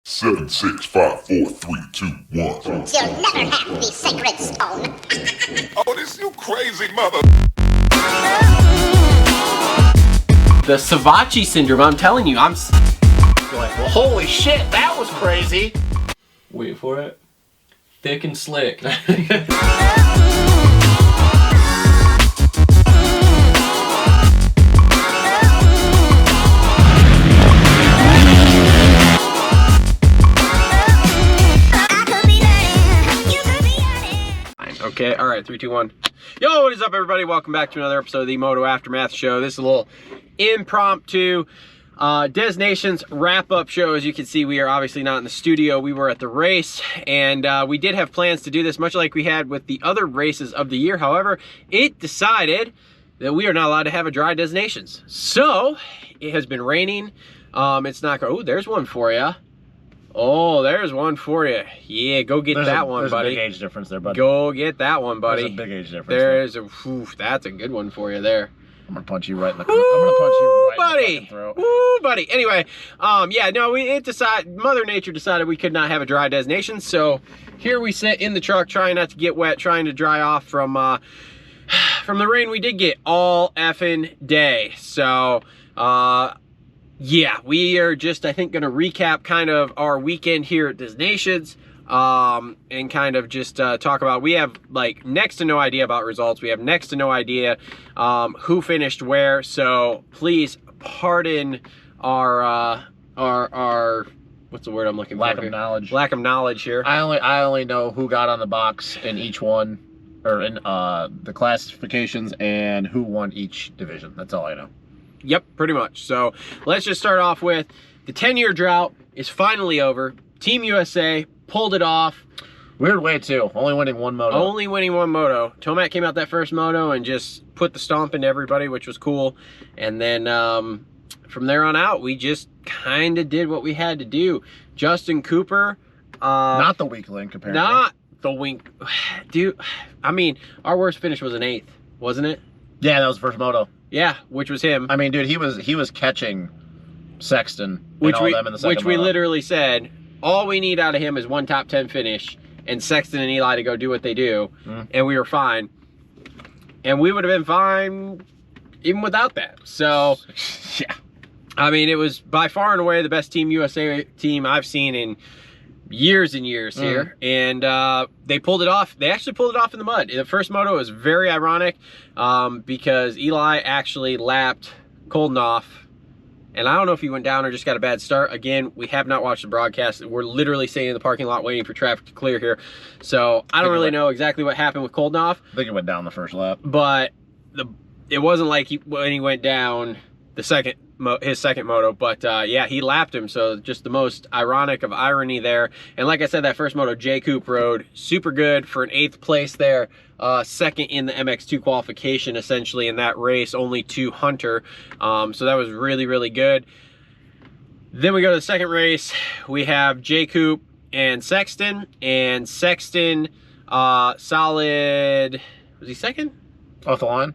7, 6, 5, 4, 3, 2, 1. You'll never have the sacred stone. Oh, this you crazy mother. The Savachi syndrome, I'm telling you, I'm like, well, holy shit, that was crazy. Wait for it. Thick and slick. Okay, all right, 3, 2, 1. Yo, what is up, everybody? Welcome back to another episode of the Moto Aftermath Show. This is a little impromptu Des Nations wrap-up show. As you can see, we are obviously not in the studio. We were at the race, and we did have plans to do this, much like we had with the other races of the year. However, it decided that we are not allowed to have a dry Des Nations. So, it has been raining. It's not going... Oh, there's one for you. Oh, there's one for you. Yeah, go get that one, buddy. There's a big age difference there, buddy. Go get that one, buddy. There's a big age difference there. There's a... Whew, that's a good one for you there. I'm gonna punch you right in the... I'm gonna punch you right in the fucking throat. Woo, buddy. Anyway, yeah, no, Mother Nature decided we could not have a dry Des Nations, so here we sit in the truck trying not to get wet, trying to dry off from the rain we did get all effing day. So, yeah, we are just, I think, going to recap kind of our weekend here at Des Nations, and kind of just talk about, we have like next to no idea about results. We have next to no idea who finished where. So please pardon our what's the word I'm looking for? Lack of knowledge. Lack of knowledge here. I only know who got on the box in each one, or in the classifications, and who won each division. That's all I know. Yep, pretty much. So let's just start off with the 10-year drought is finally over. Team USA pulled it off. Weird way too. Only winning one moto. Only winning one moto. Tomac came out that first moto and just put the stomp into everybody, which was cool. And then from there on out, we just kind of did what we had to do. Justin Cooper. Not the weak link, apparently. Not the wink. Dude, I mean, our worst finish was an 8th, wasn't it? Yeah, that was the first moto. Yeah, which was him. I mean, dude, he was catching Sexton and all them in the second Which we moto. literally said, all we need out of him is one top 10 finish and Sexton and Eli to go do what they do, and we were fine. And we would have been fine even without that. So, yeah. I mean, it was by far and away the best Team USA team I've seen in years and years here. And they pulled it off. They actually pulled it off in the mud. The first moto was very ironic because Eli actually lapped Koldenoff. And I don't know if he went down or just got a bad start. Again, we have not watched the broadcast. We're literally sitting in the parking lot waiting for traffic to clear here. So I don't really know exactly what happened with Koldenoff. I think it went down the first lap. But it wasn't like when he went down his second moto, but yeah, he lapped him. So just the most ironic of irony there. And like I said, that first moto J Coop rode super good for an 8th place there, second in the MX2 qualification essentially in that race, only to Hunter. So that was really, really good. Then we go to the second race. We have J Coop and Sexton solid. Was he second? Off the line?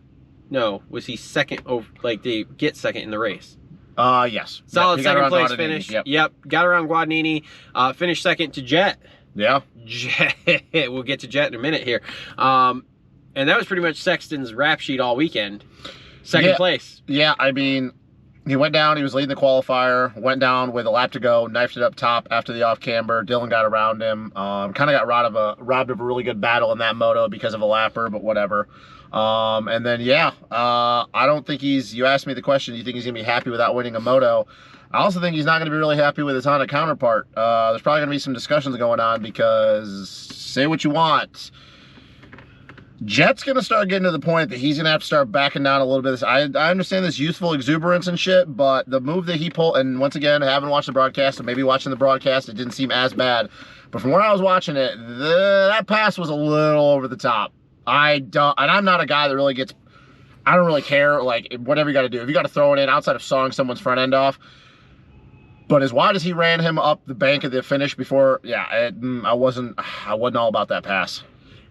No, was he second over, like, they get second in the race? Yes. Solid Yep, second place Guadagnini. finish. Yep. Got around Guadagnini. Finished second to Jet. Yeah. Jet. We'll get to Jet in a minute here. And that was pretty much Sexton's rap sheet all weekend. Second place. Yeah, I mean, he went down. He was leading the qualifier. Went down with a lap to go. Knifed it up top after the off camber. Dylan got around him. Kind of got robbed of a really good battle in that moto because of a lapper, but whatever. And then, yeah, I don't think you asked me the question, do you think he's going to be happy without winning a moto? I also think he's not going to be really happy with his Honda counterpart. There's probably going to be some discussions going on because, say what you want, Jet's going to start getting to the point that he's going to have to start backing down a little bit. I understand this youthful exuberance and shit, but the move that he pulled, and once again, I haven't watched the broadcast, so maybe watching the broadcast, it didn't seem as bad. But from where I was watching it, that pass was a little over the top. And I'm not a guy that really gets, I don't really care, like, whatever you got to do. If you got to throw it in outside of sawing someone's front end off. But as wide as he ran him up the bank of the finish before, yeah, I wasn't all about that pass.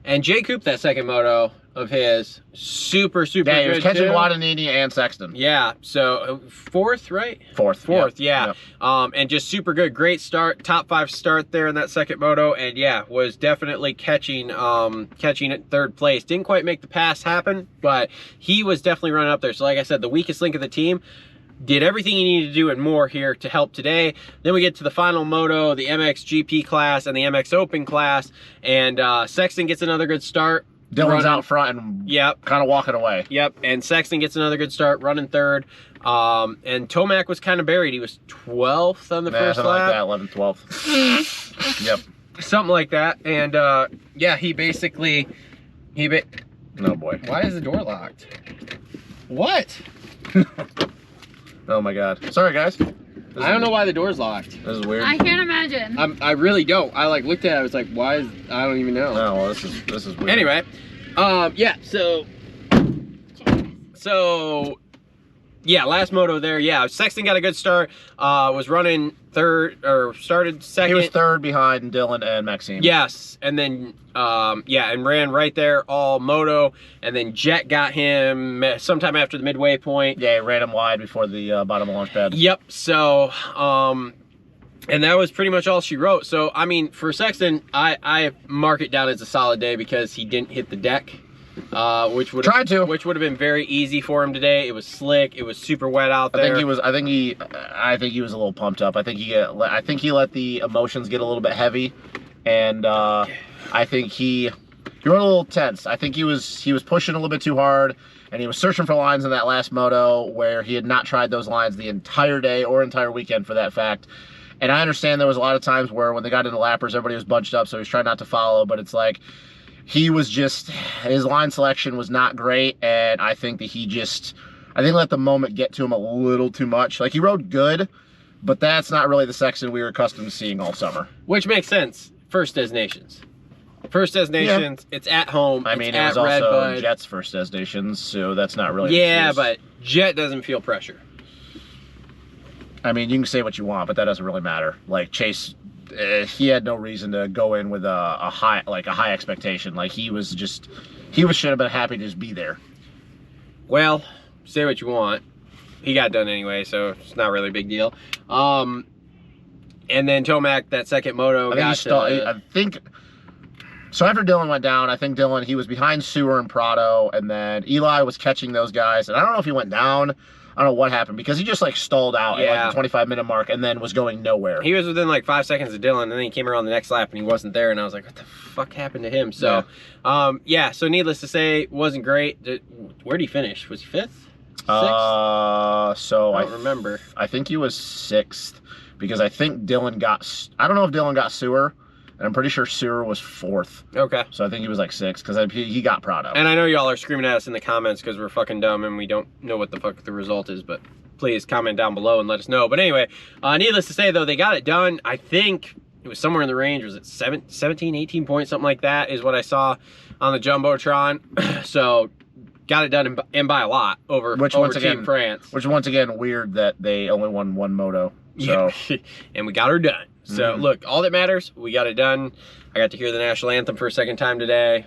And Jay Coop, that second moto of his, super Yeah, he was good catching too. Guadagnini and Sexton. Yeah, so fourth, right? Fourth, yeah. Yep. And just super good, great start, top 5 start there in that second moto, and yeah, was definitely catching at third place. Didn't quite make the pass happen, but he was definitely running up there. So like I said, the weakest link of the team. Did everything he needed to do and more here to help today. Then we get to the final moto, the MX GP class and the MX Open class, and Sexton gets another good start. Dylan's out front and kind of walking away. Yep, and Sexton gets another good start, running third. And Tomac was kind of buried. He was 12th on the first something lap. like that, 11th, 12th. Yep. Something like that. And yeah, he basically, Oh boy. Why is the door locked? What? Oh my God. Sorry guys. I don't know why the door's locked. This is weird. I can't imagine. I really don't. I like looked at it, I was like, why is, I don't even know. Oh, well, this is weird. Anyway, yeah, so yeah, last moto there. Yeah, Sexton got a good start. Was running third, or started second. He was third behind Dylan and Maxime. Yes, and then yeah, and ran right there all moto, and then Jet got him sometime after the midway point. Yeah, he ran him wide before the bottom of launch pad. Yep. So and that was pretty much all she wrote. So I mean, for Sexton, I mark it down as a solid day because he didn't hit the deck. Which would have been very easy for him today. It was slick. It was super wet out there. I think he was a little pumped up. I think he let the emotions get a little bit heavy, and I think he went a little tense. I think he was pushing a little bit too hard, and he was searching for lines in that last moto where he had not tried those lines the entire day or entire weekend for that fact. And I understand there was a lot of times where when they got into lappers, everybody was bunched up, so he was trying not to follow, but it's like, his line selection was not great, and I think that I think let the moment get to him a little too much. Like, he rode good, but that's not really the Sexton we were accustomed to seeing all summer. Which makes sense. First Destinations. First Destinations, yeah. It's at home. I mean, it was also Jet's first Destinations, so that's not really yeah, but Jet doesn't feel pressure. I mean, you can say what you want, but that doesn't really matter. Like, Chase, he had no reason to go in with a high expectation. Like, he should have been happy to just be there. Well, say what you want. He got done anyway, so it's not really a big deal. And then Tomac, that second moto, so after Dylan went down, I think he was behind Sewer and Prado, and then Eli was catching those guys, and I don't know if he went down. I don't know what happened, because he just like stalled out at like the 25-minute mark and then was going nowhere. He was within like 5 seconds of Dylan, and then he came around the next lap and he wasn't there, and I was like, what the fuck happened to him? So, yeah, so needless to say, wasn't great. Where'd he finish? Was he 5th? 6th? So I don't remember. I think he was 6th, because I think I don't know if Dylan got Sewer, and I'm pretty sure Sewer was 4th. Okay. So I think he was like 6th, because he got Prado. And I know y'all are screaming at us in the comments because we're fucking dumb and we don't know what the fuck the result is, but please comment down below and let us know. But anyway, needless to say, though, they got it done. I think it was somewhere in the range. Was it 17, 18 points, something like that is what I saw on the Jumbotron. So got it done and by a lot over Team France. Which, once again, weird that they only won one moto. So. Yeah. And we got her done. So look, all that matters, we got it done. I got to hear the national anthem for a second time today.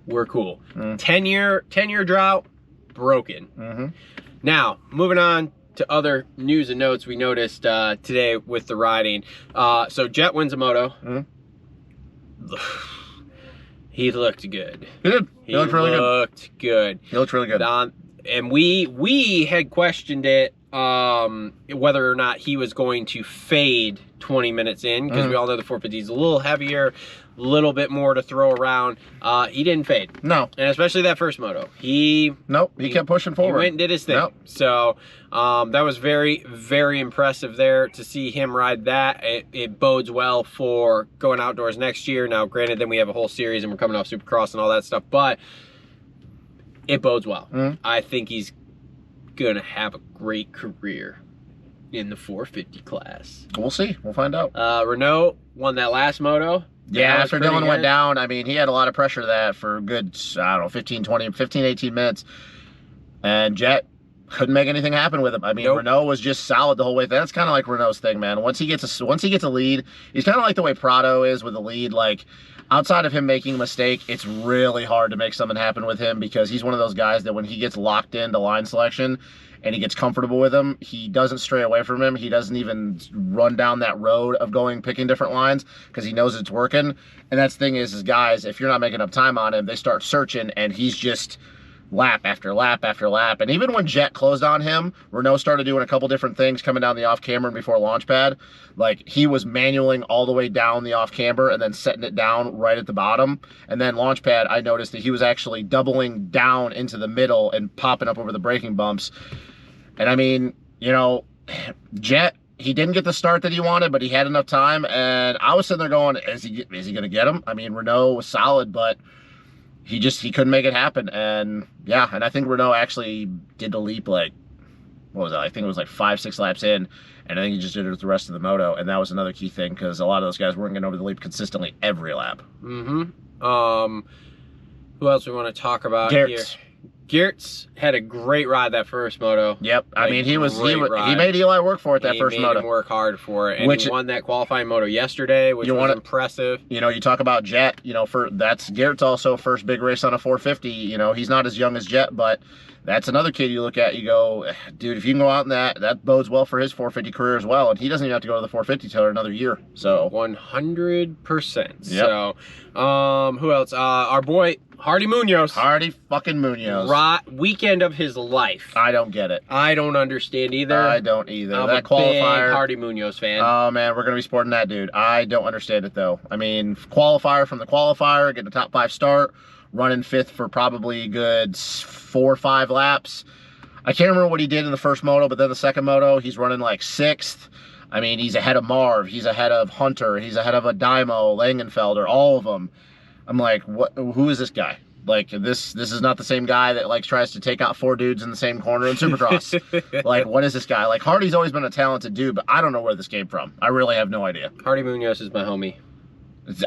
We're cool. 10-year drought, broken. Now, moving on to other news and notes we noticed today with the riding. So Jet wins a moto. He looked good. He did. He looked really good. He looked really good. And we had questioned it, whether or not he was going to fade 20 minutes in, because we all know the 450 is a little heavier, a little bit more to throw around. He didn't fade. No. And especially that first moto. He kept pushing forward. He went and did his thing. So that was very, very impressive there to see him ride that. It bodes well for going outdoors next year. Now, granted, then we have a whole series and we're coming off Supercross and all that stuff, but it bodes well. I think he's gonna have a great career in the 450 class. We'll see. We'll find out. Renault won that last moto. Yeah, after Dylan went down, I mean, he had a lot of pressure that for a good, I don't know, 15, 18 minutes. And Jet couldn't make anything happen with him. I mean, Nope. Renault was just solid the whole way. That's kind of like Renault's thing, man. Once he gets a lead, he's kind of like the way Prado is with the lead. Like, outside of him making a mistake, it's really hard to make something happen with him because he's one of those guys that when he gets locked into line selection and he gets comfortable with him, he doesn't stray away from him. He doesn't even run down that road of picking different lines because he knows it's working. And that's the thing is guys, if you're not making up time on him, they start searching and he's just lap after lap after lap. And even when Jet closed on him, Renault started doing a couple different things coming down the off camber and before launch pad. Like, he was manualing all the way down the off camber and then setting it down right at the bottom. And then launch pad, I noticed that he was actually doubling down into the middle and popping up over the braking bumps. And I mean, you know, Jet, he didn't get the start that he wanted, but he had enough time. And I was sitting there going, is he going to get him? I mean, Renault was solid, but he couldn't make it happen. And yeah, and I think Renault actually did the leap like, what was it? I think it was like 5-6 laps in, and I think he just did it with the rest of the moto. And that was another key thing because a lot of those guys weren't getting over the leap consistently every lap. Mm-hmm. Who else we want to talk about Gertz. here? Gertz had a great ride that first moto. Yep. I mean, he ride. made Eli work for it that He first made moto. him work hard for it, and he won that qualifying moto yesterday, which was impressive. You know, you talk about Jet. You know, that's Gertz also first big race on a 450. You know, he's not as young as Jet, but that's another kid you look at. You go, dude, if you can go out in that bodes well for his 450 career as well. And he doesn't even have to go to the 450 till another year. So 100%. Yep. So, who else? Our boy Hardy Munoz. Hardy fucking Munoz. Weekend of his life. I don't get it. I don't understand either. I don't either. I'm that a qualifier. big Hardy Munoz fan. Oh man, we're gonna be sporting that dude. I don't understand it though. I mean, qualifier from the qualifier, getting a top 5 start, running 5th for probably a good 4 or 5 laps. I can't remember what he did in the first moto, but then the second moto, he's running like 6th. I mean, he's ahead of Marv, he's ahead of Hunter, he's ahead of a Dymo, Langenfelder, all of them. I'm like, what? Who is this guy? Like, this is not the same guy that like tries to take out 4 dudes in the same corner in Supercross. Like, what is this guy? Like, Hardy's always been a talented dude, but I don't know where this came from. I really have no idea. Hardy Munoz is my homie. That's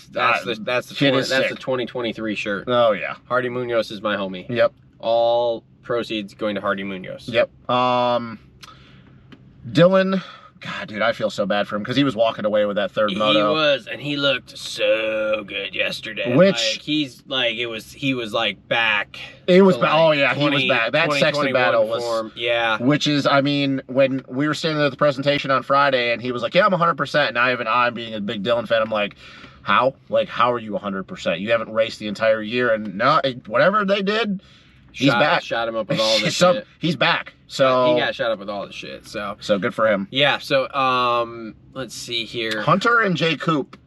the 2023 shirt. Oh yeah. Hardy Munoz is my homie. Yep. All proceeds going to Hardy Munoz. Yep. Dylan, God, dude, I feel so bad for him because he was walking away with that third moto. He was, and he looked so good yesterday. Which he was like back. It was back. Oh yeah, he was back. That Sexton battle was form. Yeah. Which is, I mean, when we were standing at the presentation on Friday, and he was like, "Yeah, I'm 100%." And I'm being a big Dylan fan. I'm like, how? Like, how are you 100%? You haven't raced the entire year, and no, whatever they did. He's back. Shot him up with all this shit. He's back. So he got shot up with all this shit. So good for him. Yeah. So let's see here. Hunter and Jay Coop.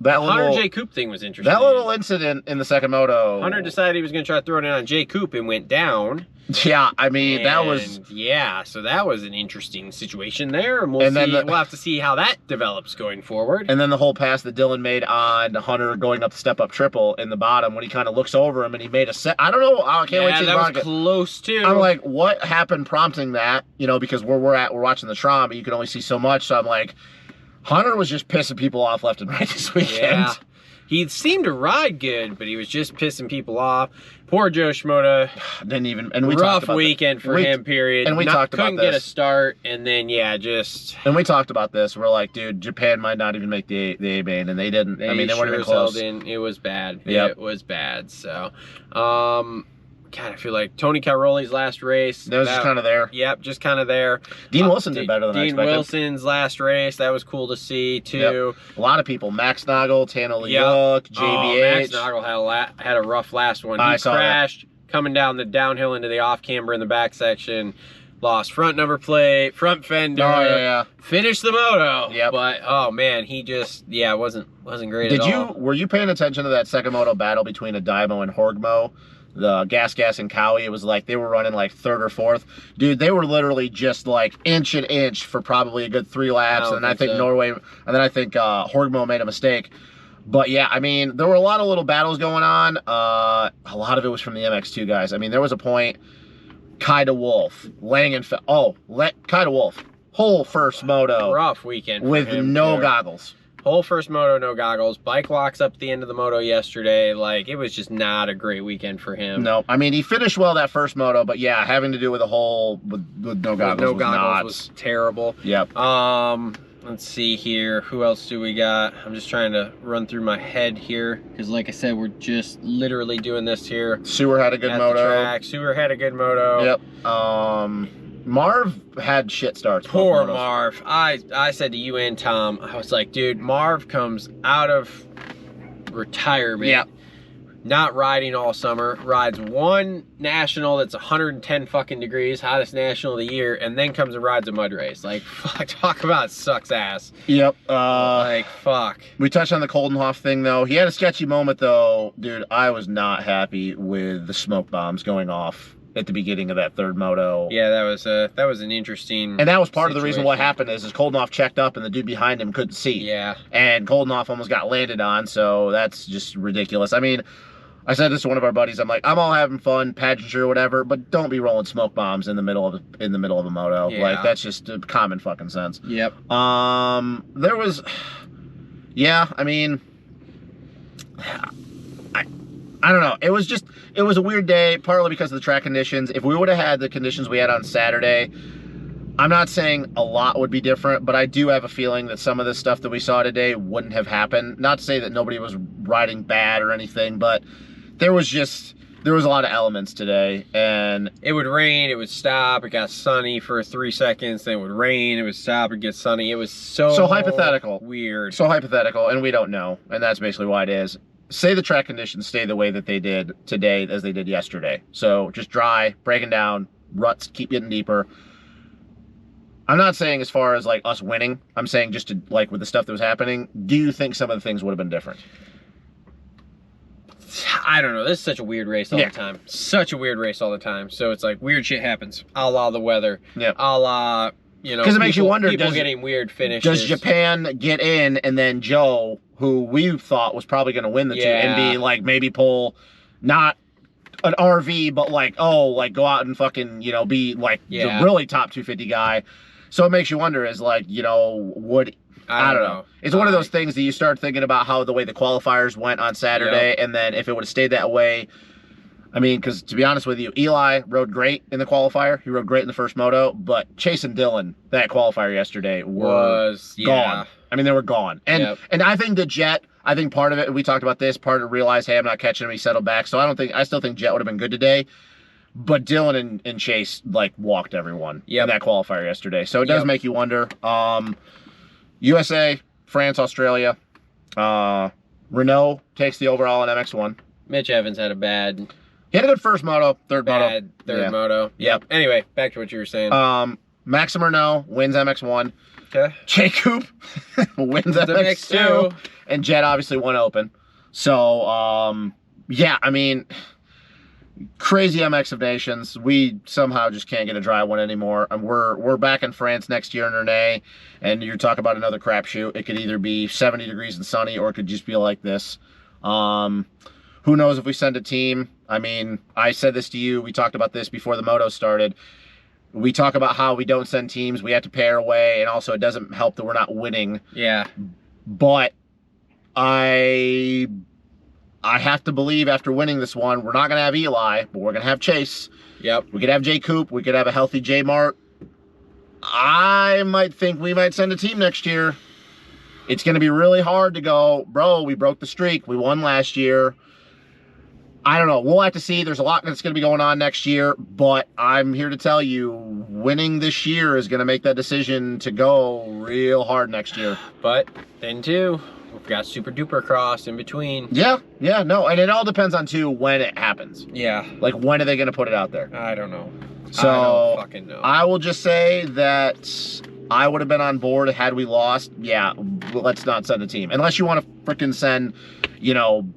Hunter Jay Coop thing was interesting. That little incident in the second moto. Hunter decided he was going to try to throw it in on Jay Coop and went down. Yeah, I mean, that was... Yeah, so that was an interesting situation there. And we'll have to see how that develops going forward. And then the whole pass that Dylan made on Hunter going up the step-up triple in the bottom when he kind of looks over him and he made a set... I don't know. I can't wait to see that was close, too. I'm like, what happened prompting that? You know, because we're watching the Tron, but you can only see so much. So I'm like, Hunter was just pissing people off left and right this weekend. Yeah. He seemed to ride good, but he was just pissing people off. Poor Joe Schmoda. Didn't even, and we rough talked about weekend for him, period. And we talked about this. Couldn't get a start, and then, yeah, just... And we talked about this. We're like, dude, Japan might not even make the A-Main, and they didn't. I mean, they weren't even close. It was bad. Yep. It was bad, so... God, I feel like Tony Cairoli's last race. That was just kind of there. Yep, just kind of there. Dean Wilson did better than I expected. Dean Wilson's last race, that was cool to see, too. Yep. A lot of people. Max Nagel, Tana Leuk, JBH. Oh, Max Nagel had a rough last one. He crashed coming down the downhill into the off camber in the back section. Lost front number plate, front fender. Oh, yeah. Finished the moto. Yep. But, oh, man, he just, wasn't great at all. Were you paying attention to that second moto battle between a Dymo and Horgmo? The Gas and Cowie, it was like they were running like 3rd or 4th. Dude, they were literally just like inch and inch for probably a good 3 laps. And I think Horgmo made a mistake. But yeah, I mean, there were a lot of little battles going on. A lot of it was from the MX2 guys. I mean, there was a point, Kai de Wolf, Kai de Wolf, whole first moto. Rough weekend for with him, no too. goggles. Whole first moto, no goggles. Bike locks up at the end of the moto yesterday. Like, it was just not a great weekend for him. No, I mean, he finished well that first moto, but yeah, having to do with a whole with no goggles, was terrible. Yep. Let's see here. Who else do we got? I'm just trying to run through my head here because, like I said, we're just literally doing this here. Sewer had a good moto. The track. Sewer had a good moto. Yep. Marv had shit starts. Poor Marv. I said to you and Tom, I was like, dude, Marv comes out of retirement. Yep. Not riding all summer, rides one national that's 110 fucking degrees, hottest national of the year, and then comes and rides a mud race. Like, fuck, talk about sucks ass. Yep. Like, fuck. We touched on the Coldenhoff thing, though. He had a sketchy moment, though. Dude, I was not happy with the smoke bombs going off at the beginning of that third moto. Yeah, that was an interesting And that was part of the reason what situation. happened is Coldenhoff checked up and the dude behind him couldn't see. Yeah. And Coldenhoff almost got landed on, so that's just ridiculous. I mean, I said this to one of our buddies. I'm like, I'm all having fun, pageantry or whatever, but don't be rolling smoke bombs in the middle of a moto. Yeah. Like, that's just common fucking sense. Yep. There was, yeah, I mean, I don't know. It was a weird day, partly because of the track conditions. If we would have had the conditions we had on Saturday, I'm not saying a lot would be different, but I do have a feeling that some of the stuff that we saw today wouldn't have happened. Not to say that nobody was riding bad or anything, but there was a lot of elements today, and it would rain, it would stop, it got sunny for 3 seconds, then it would rain, it would stop, it get sunny. It was so hypothetical. Weird. So hypothetical, and we don't know, and that's basically why it is. Say the track conditions stay the way that they did today as they did yesterday. So just dry, breaking down, ruts keep getting deeper. I'm not saying as far as like us winning. I'm saying just to, like, with the stuff that was happening, do you think some of the things would have been different? I don't know. This is such a weird race all the time. Such a weird race all the time. So it's like weird shit happens. A la the weather. Yeah. A la, you know, because it makes you wonder, people getting weird finishes. Does Japan get in and then Joe, who we thought was probably going to win the two, and be like, maybe pull not an RV, but like, oh, like go out and fucking, you know, be like the really top 250 guy. So it makes you wonder, is like, you know, would I don't know. It's one of those things that you start thinking about how the way the qualifiers went on Saturday, and then if it would have stayed that way. I mean, because to be honest with you, Eli rode great in the qualifier. He rode great in the first moto, but Chase and Dylan, that qualifier yesterday, were gone. I mean, they were gone. And and I think the Jet, I think part of it, we talked about this, part of it realized, hey, I'm not catching him, he settled back. So I still think Jet would have been good today. But Dylan and Chase, like, walked everyone in that qualifier yesterday. So it does make you wonder. USA, France, Australia. Renault takes the overall in MXoN. Mitch Evans had a bad... He had a good first moto, third moto. Third moto. Yep. Anyway, back to what you were saying. Maxim Renault wins MX1. Okay. J Coupe wins MX2. And Jet obviously won Open. So, yeah, I mean... Crazy MX of Nations. We somehow just can't get a dry one anymore. And we're back in France next year in Rennes, and you're talking about another crapshoot. It could either be 70 degrees and sunny, or it could just be like this. Who knows if we send a team? I mean, I said this to you. We talked about this before the moto started. We talk about how we don't send teams. We have to pay our way, and also it doesn't help that we're not winning. Yeah. But I have to believe after winning this one, we're not going to have Eli, but we're going to have Chase. Yep. We could have J Coupe. We could have a healthy J Mart. I might think we might send a team next year. It's going to be really hard to go, bro, we broke the streak. We won last year. I don't know. We'll have to see. There's a lot that's going to be going on next year, but I'm here to tell you, winning this year is going to make that decision to go real hard next year. But then, too, we've got Super Duper Cross in between. Yeah, no, and it all depends on, too, when it happens. Yeah. Like, when are they going to put it out there? I don't know. So, I don't fucking know. I will just say that I would have been on board had we lost. Yeah, let's not send a team. Unless you want to freaking send, you know,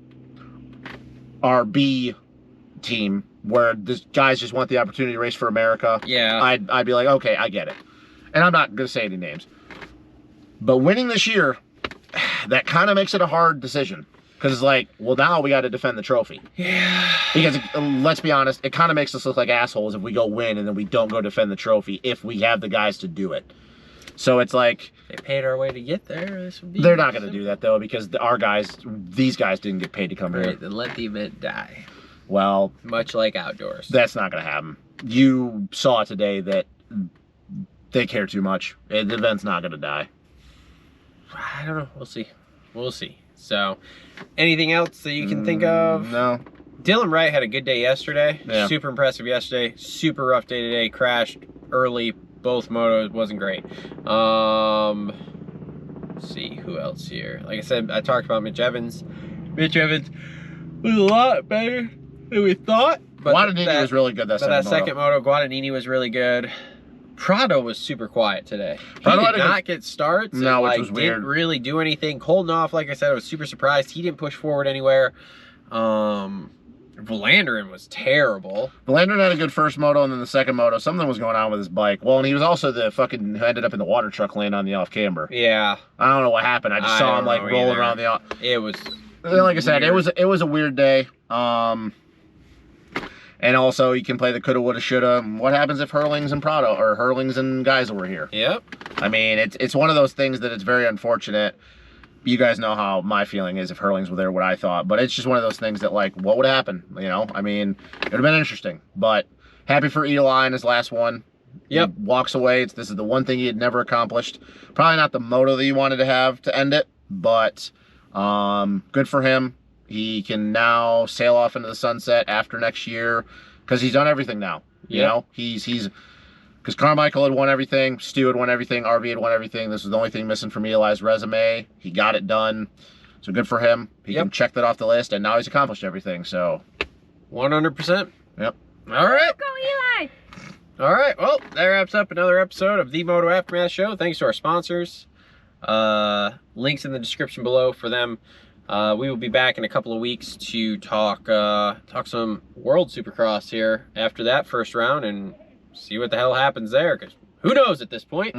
our B team where the guys just want the opportunity to race for America. Yeah. I'd be like, okay, I get it. And I'm not going to say any names. But winning this year, that kind of makes it a hard decision. Because it's like, well, now we got to defend the trophy. Yeah. Because, let's be honest, it kind of makes us look like assholes if we go win and then we don't go defend the trophy if we have the guys to do it. So it's like They paid our way to get there. This would be they're not going to do that though, because these guys didn't get paid to come here. Right, then let the event die. Well, Much like outdoors. that's not going to happen. You saw today that they care too much. The event's not going to die. I don't know. We'll see. We'll see. So, anything else that you can think of? No. Dylan Wright had a good day yesterday. Yeah. Super impressive yesterday. Super rough day today. Crashed early. Both motos. Wasn't great. Let's see who else here. Like I said, I talked about Mitch Evans. Mitch Evans was a lot better than we thought. But Guadagnini was really good that second moto. Guadagnini was really good. Prado was super quiet today. He Prado did not get starts. No, and, which was weird. Didn't really do anything. Holding off, like I said, I was super surprised. He didn't push forward anywhere. Valandrin was terrible. Valandrin had a good first moto, and then the second moto, something was going on with his bike. Well, and he was also the fucking who ended up in the water truck lane on the off camber. Yeah. I don't know what happened. I just saw him like rolling around the off. It was. Like I said, weird. it was a weird day. And also, you can play the coulda, woulda, shoulda. What happens if Hurlings and Prado or Hurlings and Geisel were here? Yep. I mean, it's one of those things that it's very unfortunate. You guys know how my feeling is if Hurlings were there, what I thought. But it's just one of those things that, like, what would happen? You know, I mean, it would have been interesting. But happy for Eli in his last one. Yep. He walks away. This is the one thing he had never accomplished. Probably not the moto that he wanted to have to end it, but good for him. He can now sail off into the sunset after next year because he's done everything now. You know, he's because Carmichael had won everything, Stu had won everything, RV had won everything. This was the only thing missing from Eli's resume. He got it done. So good for him. He can check that off the list, and now he's accomplished everything. So 100%. Yep. All right. Go, Eli! All right. Well, that wraps up another episode of the Moto Aftermath Show. Thanks to our sponsors. Links in the description below for them. We will be back in a couple of weeks to talk some World Supercross here after that first round and see what the hell happens there, because who knows at this point.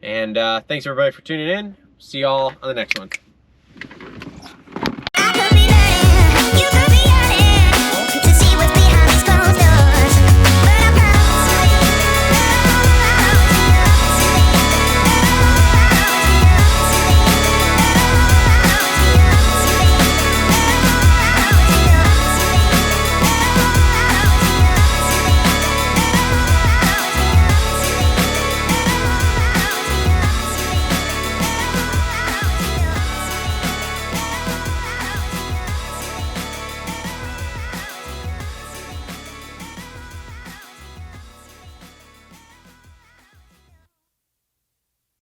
And thanks everybody for tuning in. See y'all on the next one.